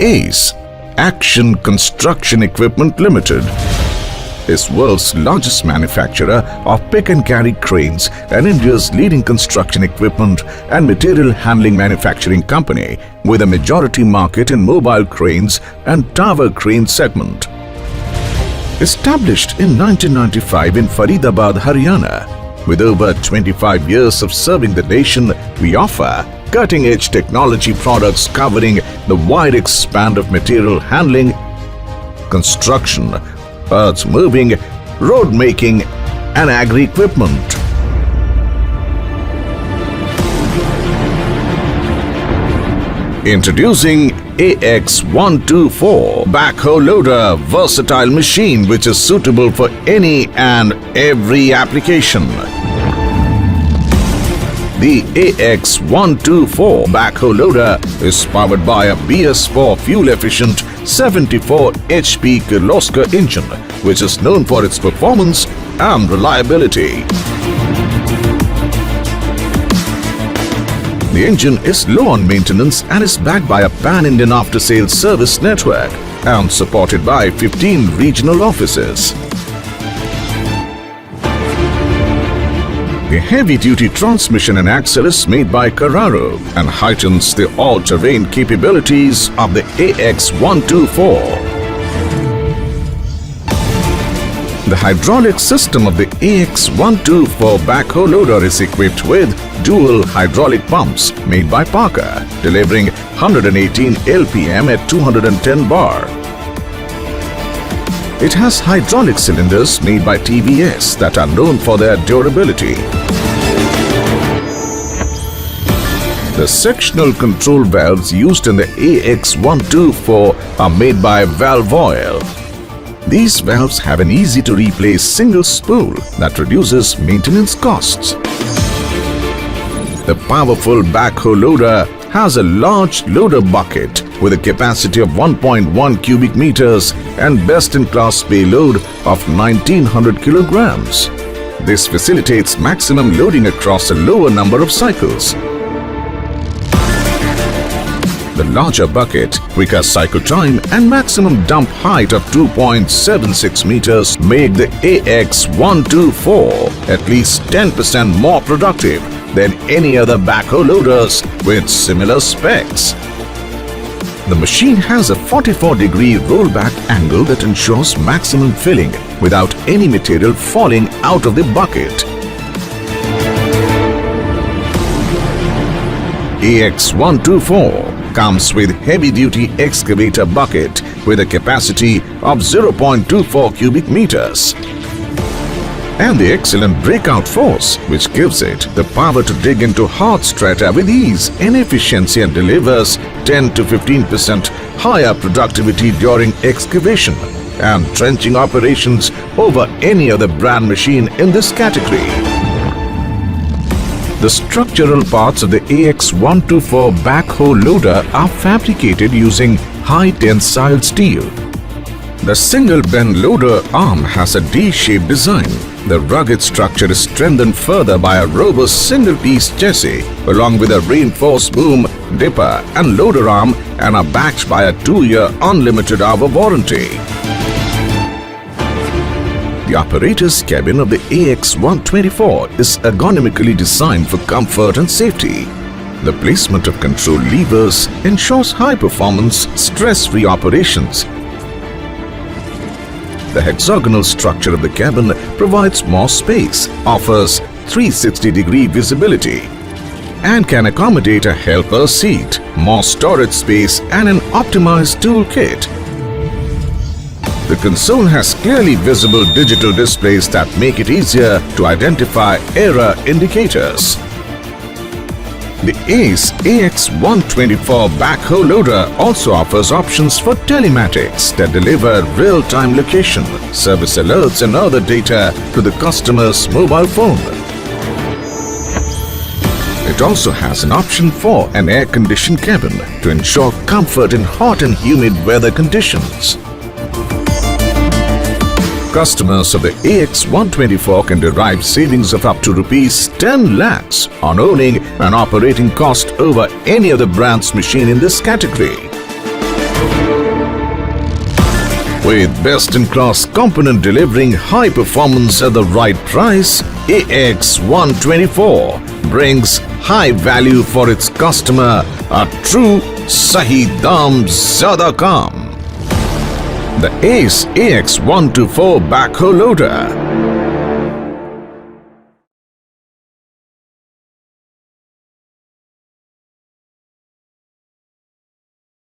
ACE, Action Construction Equipment Limited, is world's largest manufacturer of pick-and-carry cranes and India's leading construction equipment and material handling manufacturing company with a majority market in mobile cranes and tower crane segment. Established in 1995 in Faridabad, Haryana, with over 25 years of serving the nation, we offer cutting-edge technology products covering the wide expanse of material handling, construction, earth moving, road making, and agri equipment. Introducing AX124 Backhoe Loader versatile machine which is suitable for any and every application. The AX124 Backhoe Loader is powered by a BS4 fuel-efficient 74 HP Kirloskar engine, which is known for its performance and reliability. The engine is low on maintenance and is backed by a pan-Indian after-sales service network and supported by 15 regional offices. The heavy-duty transmission and axle is made by Carraro and heightens the all-terrain capabilities of the AX124. The hydraulic system of the AX124 Backhoe Loader is equipped with dual hydraulic pumps made by Parker, delivering 118 LPM at 210 bar. It has hydraulic cylinders made by TVS that are known for their durability. The sectional control valves used in the AX124 are made by Valve Oil. These valves have an easy-to-replace single spool that reduces maintenance costs. The powerful Backhoe Loader has a large loader bucket with a capacity of 1.1 cubic meters and best-in-class payload of 1900 kilograms. This facilitates maximum loading across a lower number of cycles. The larger bucket, quicker cycle time and maximum dump height of 2.76 meters make the AX124 at least 10% more productive than any other backhoe loaders with similar specs. The machine has a 44-degree rollback angle that ensures maximum filling without any material falling out of the bucket. AX124 comes with heavy-duty excavator bucket with a capacity of 0.24 cubic meters. And the excellent breakout force, which gives it the power to dig into hard strata with ease and efficiency and delivers 10 to 15% higher productivity during excavation and trenching operations over any other brand machine in this category. The structural parts of the AX124 Backhoe Loader are fabricated using high-tensile steel. The single bend loader arm has a D-shaped design. The rugged structure is strengthened further by a robust single-piece chassis along with a reinforced boom, dipper and loader arm and are backed by a 2-year unlimited hour warranty. The operator's cabin of the AX124 is ergonomically designed for comfort and safety. The placement of control levers ensures high-performance, stress-free operations. The hexagonal structure of the cabin provides more space, offers 360-degree visibility, and can accommodate a helper seat, more storage space, and an optimized toolkit. The console has clearly visible digital displays that make it easier to identify error indicators. The ACE AX124 Backhoe Loader also offers options for telematics that deliver real-time location, service alerts and other data to the customer's mobile phone. It also has an option for an air-conditioned cabin to ensure comfort in hot and humid weather conditions. Customers of the AX124 can derive savings of up to Rs 10 lakhs on owning an operating cost over any other brand's machine in this category. With best-in-class component delivering high performance at the right price, AX124 brings high value for its customer, a true Sahi Dam Zyada Kam. The ACE AX124 backhoe loader